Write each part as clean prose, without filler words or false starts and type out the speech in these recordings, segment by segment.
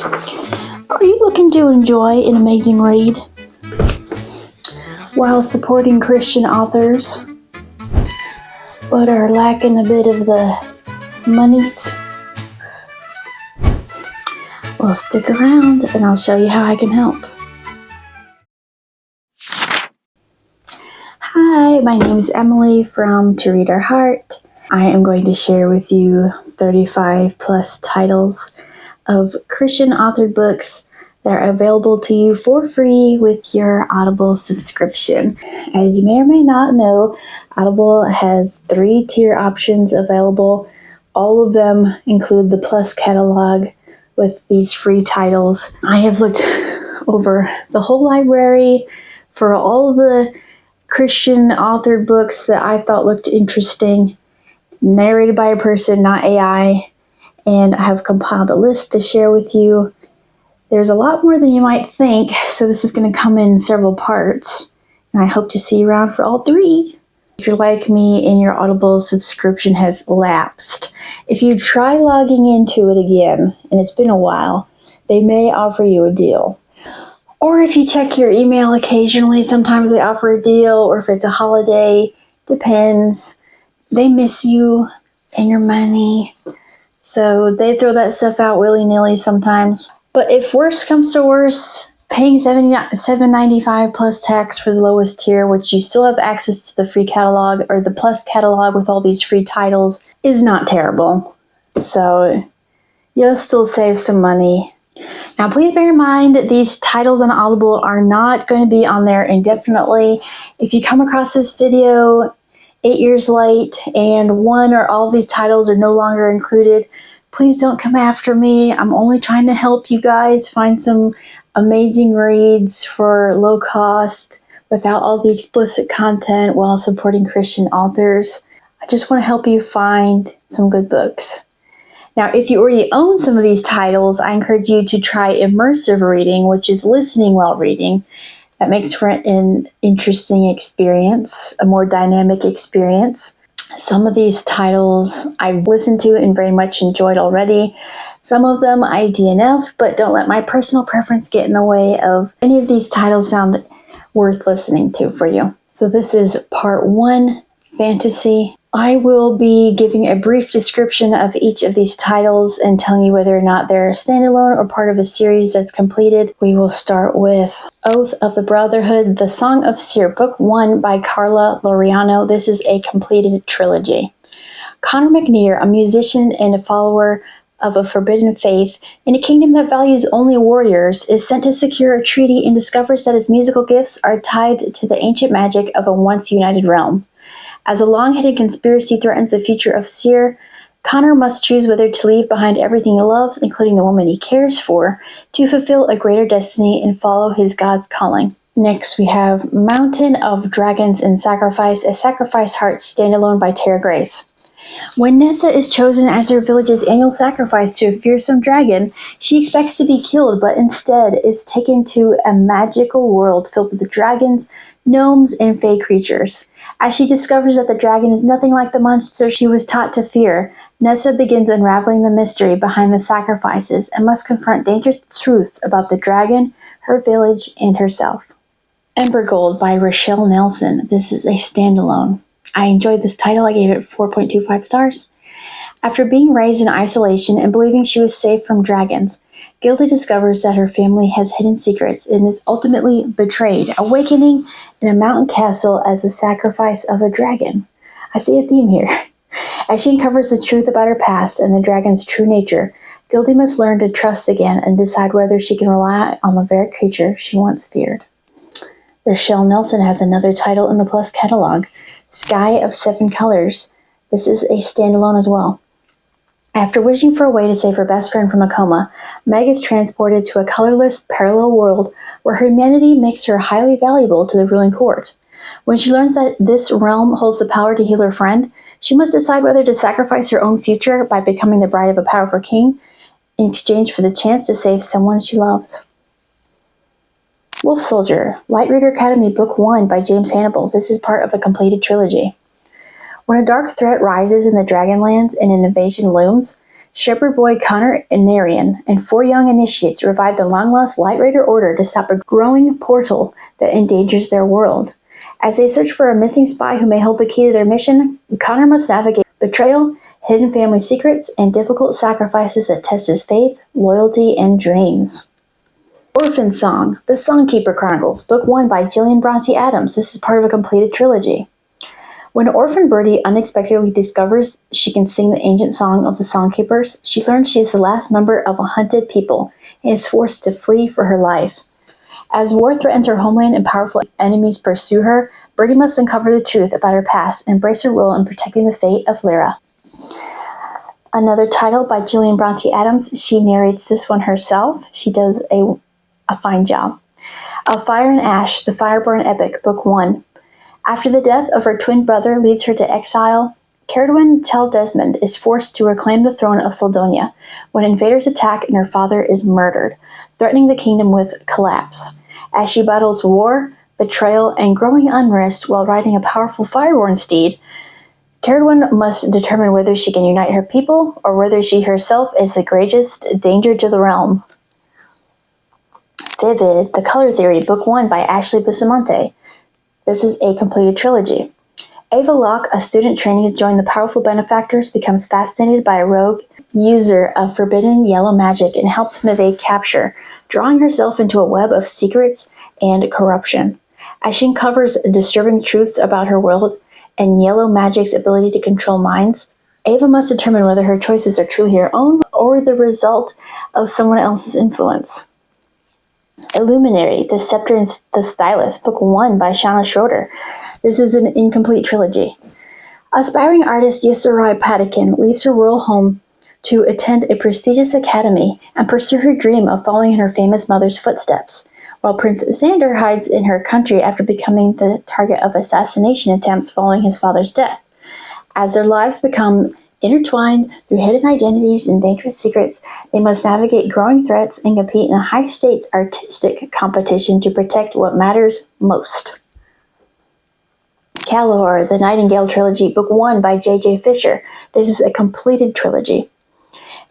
Are you looking to enjoy an amazing read while supporting Christian authors, but are lacking a bit of the monies? Well, stick around and I'll show you how I can help. Hi, my name is Emily from To Read Our Heart. I am going to share with you 35 plus titles of Christian authored books that are available to you for free with your Audible subscription. As you may or may not know, Audible has 3 tier options available. All of them include the Plus Catalog with these free titles. I have looked over the whole library for all the Christian authored books that I thought looked interesting, narrated by a person, not AI, and I have compiled a list to share with you. There's a lot more than you might think, so this is going to come in several parts, and I hope to see you around for all 3. If you're like me and your Audible subscription has lapsed, if you try logging into it again, and it's been a while, they may offer you a deal. Or if you check your email occasionally, sometimes they offer a deal, or if it's a holiday, depends. They miss you and your money, so they throw that stuff out willy-nilly sometimes. But if worse comes to worse, paying $7.95 plus tax for the lowest tier, which you still have access to the free catalog or the Plus Catalog with all these free titles, is not terrible. So you'll still save some money. Now, please bear in mind that these titles on Audible are not going to be on there indefinitely. If you come across this video 8 years late and one or all of these titles are no longer included, please don't come after me. I'm only trying to help you guys find some amazing reads for low cost without all the explicit content while supporting Christian authors. I just want to help you find some good books. Now, if you already own some of these titles, I encourage you to try immersive reading, which is listening while reading. That makes for an interesting experience, a more dynamic experience. Some of these titles I've listened to and very much enjoyed already. Some of them I DNF, but don't let my personal preference get in the way of any of these titles sound worth listening to for you. So this is part 1, fantasy. I will be giving a brief description of each of these titles and telling you whether or not they're standalone or part of a series that's completed. We will start with Oath of the Brotherhood, The Song of Seare, Book 1 by Carla Laureano. This is a completed trilogy. Connor McNear, a musician and a follower of a forbidden faith in a kingdom that values only warriors, is sent to secure a treaty and discovers that his musical gifts are tied to the ancient magic of a once united realm. As a long-hidden conspiracy threatens the future of Seare, Connor must choose whether to leave behind everything he loves, including the woman he cares for, to fulfill a greater destiny and follow his God's calling. Next, we have Mountain of Dragons and Sacrifice, a Sacrifice Heart standalone by Grayce. When Nessa is chosen as her village's annual sacrifice to a fearsome dragon, she expects to be killed, but instead is taken to a magical world filled with dragons, gnomes, and fey creatures. As she discovers that the dragon is nothing like the monster she was taught to fear, Nessa begins unraveling the mystery behind the sacrifices and must confront dangerous truths about the dragon, her village, and herself. Embergold by Rachelle Nelson. This is a standalone. I enjoyed this title. I gave it 4.25 stars. After being raised in isolation and believing she was safe from dragons, Gilda discovers that her family has hidden secrets and is ultimately betrayed, awakening in a mountain castle as the sacrifice of a dragon. I see a theme here. As she uncovers the truth about her past and the dragon's true nature, Gilda must learn to trust again and decide whether she can rely on the very creature she once feared. Rachelle Nelson has another title in the Plus Catalog, Sky of 7 Colors. This is a standalone as well. After wishing for a way to save her best friend from a coma, Meg is transported to a colorless parallel world where her humanity makes her highly valuable to the ruling court. When she learns that this realm holds the power to heal her friend, she must decide whether to sacrifice her own future by becoming the bride of a powerful king in exchange for the chance to save someone she loves. Wolf Soldier, Lightraider Academy Book 1 by James Hannibal. This is part of a completed trilogy. When a dark threat rises in the Dragonlands and an invasion looms, shepherd boy Connor Narian and 4 young initiates revive the long-lost Lightraider Order to stop a growing portal that endangers their world. As they search for a missing spy who may hold the key to their mission, Connor must navigate betrayal, hidden family secrets, and difficult sacrifices that test his faith, loyalty, and dreams. Orphan Song, The Songkeeper Chronicles, Book 1 by Gillian Bronte Adams. This is part of a completed trilogy. When Orphan Birdie unexpectedly discovers she can sing the ancient song of the Songkeepers, she learns she is the last member of a hunted people and is forced to flee for her life. As war threatens her homeland and powerful enemies pursue her, Birdie must uncover the truth about her past and embrace her role in protecting the fate of Lyra. Another title by Gillian Bronte Adams. She narrates this one herself. She does a fine job. Of Fire and Ash, the Fireborn Epic, Book 1. After the death of her twin brother leads her to exile, Cerridwen Tel Desmond is forced to reclaim the throne of Saldonia when invaders attack and her father is murdered, threatening the kingdom with collapse. As she battles war, betrayal, and growing unrest while riding a powerful Fireborn steed, Cerridwen must determine whether she can unite her people or whether she herself is the greatest danger to the realm. Vivid, The Color Theory, Book 1 by Ashley Bustamante. This is a completed trilogy. Ava Locke, a student training to join the powerful benefactors, becomes fascinated by a rogue user of forbidden yellow magic and helps him evade capture, drawing herself into a web of secrets and corruption. As she uncovers disturbing truths about her world and yellow magic's ability to control minds, Ava must determine whether her choices are truly her own or the result of someone else's influence. Illuminary, The Sceptre the Stylus, Book 1 by Chawna Schroeder. This is an incomplete trilogy. Aspiring artist Yusura Patakin leaves her rural home to attend a prestigious academy and pursue her dream of following in her famous mother's footsteps, while Prince Xander hides in her country after becoming the target of assassination attempts following his father's death. As their lives become intertwined through hidden identities and dangerous secrets, they must navigate growing threats and compete in a high-stakes artistic competition to protect what matters most. Calor, the Nightingale Trilogy, Book 1 by J.J. Fischer. This is a completed trilogy.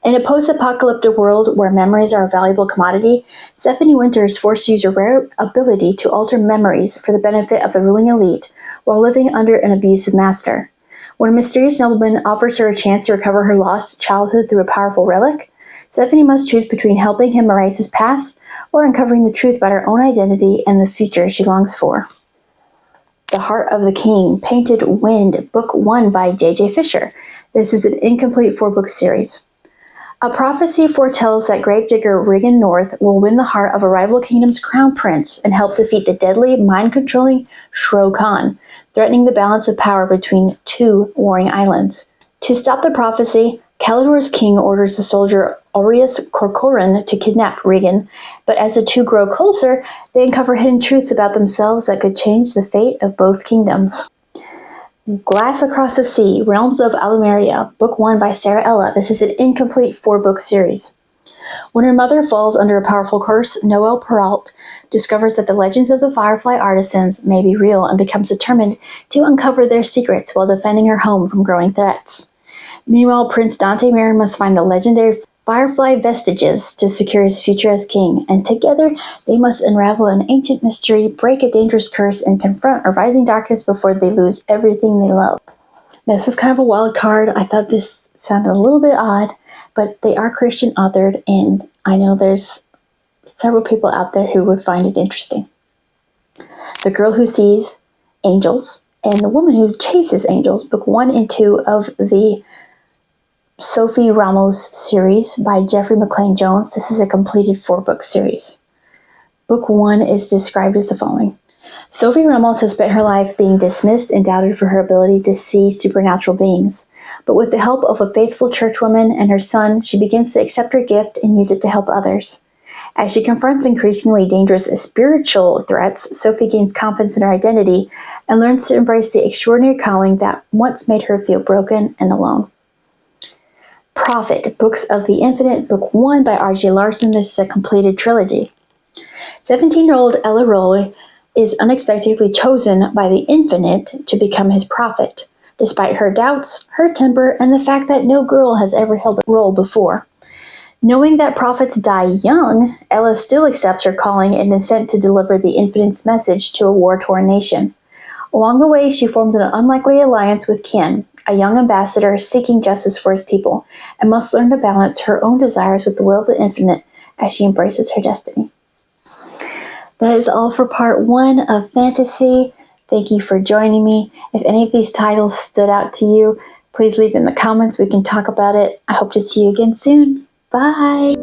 In a post-apocalyptic world where memories are a valuable commodity, Stephanie Winter is forced to use a rare ability to alter memories for the benefit of the ruling elite while living under an abusive master. When a mysterious nobleman offers her a chance to recover her lost childhood through a powerful relic, Stephanie must choose between helping him erase his past or uncovering the truth about her own identity and the future she longs for. The Heart of the King, Painted Wind, Book 1 by J.J. Fischer. This is an incomplete 4-book series. A prophecy foretells that gravedigger Riggin North will win the heart of a rival kingdom's crown prince and help defeat the deadly, mind-controlling Shro Khan, threatening the balance of power between 2 warring islands. To stop the prophecy, Calor's king orders the soldier Aureus Corcoran to kidnap Riggin, but as the two grow closer, they uncover hidden truths about themselves that could change the fate of both kingdoms. Glass Across the Sea, Realms of Allumeria, Book 1 by Sara Ella. This is an incomplete 4-book series. When her mother falls under a powerful curse, Noelle Perrault discovers that the legends of the Firefly artisans may be real and becomes determined to uncover their secrets while defending her home from growing threats. Meanwhile, Prince Dante Marin must find the legendary Firefly vestiges to secure his future as king, and together they must unravel an ancient mystery, break a dangerous curse, and confront a rising darkness before they lose everything they love. This is kind of a wild card. I thought this sounded a little bit odd, but they are Christian authored, and I know there's several people out there who would find it interesting. The Girl Who Sees Angels and The Woman Who Chases Angels, Book 1 and 2 of the Sophie Ramos series by Jeffrey McLean Jones. This is a completed 4-book series. Book 1 is described as the following. Sophie Ramos has spent her life being dismissed and doubted for her ability to see supernatural beings. But with the help of a faithful churchwoman and her son, she begins to accept her gift and use it to help others. As she confronts increasingly dangerous spiritual threats, Sophie gains confidence in her identity and learns to embrace the extraordinary calling that once made her feel broken and alone. Prophet, Books of the Infinite, Book 1 by R.J. Larson. This is a completed trilogy. 17-year-old Ella Roy is unexpectedly chosen by the Infinite to become his prophet. despite her doubts, her temper, and the fact that no girl has ever held a role before. Knowing that prophets die young, Ella still accepts her calling and is sent to deliver the Infinite's message to a war-torn nation. Along the way, she forms an unlikely alliance with Ken, a young ambassador seeking justice for his people, and must learn to balance her own desires with the will of the Infinite as she embraces her destiny. That is all for part 1 of Fantasy. Thank you for joining me. If any of these titles stood out to you, please leave in the comments. We can talk about it. I hope to see you again soon. Bye!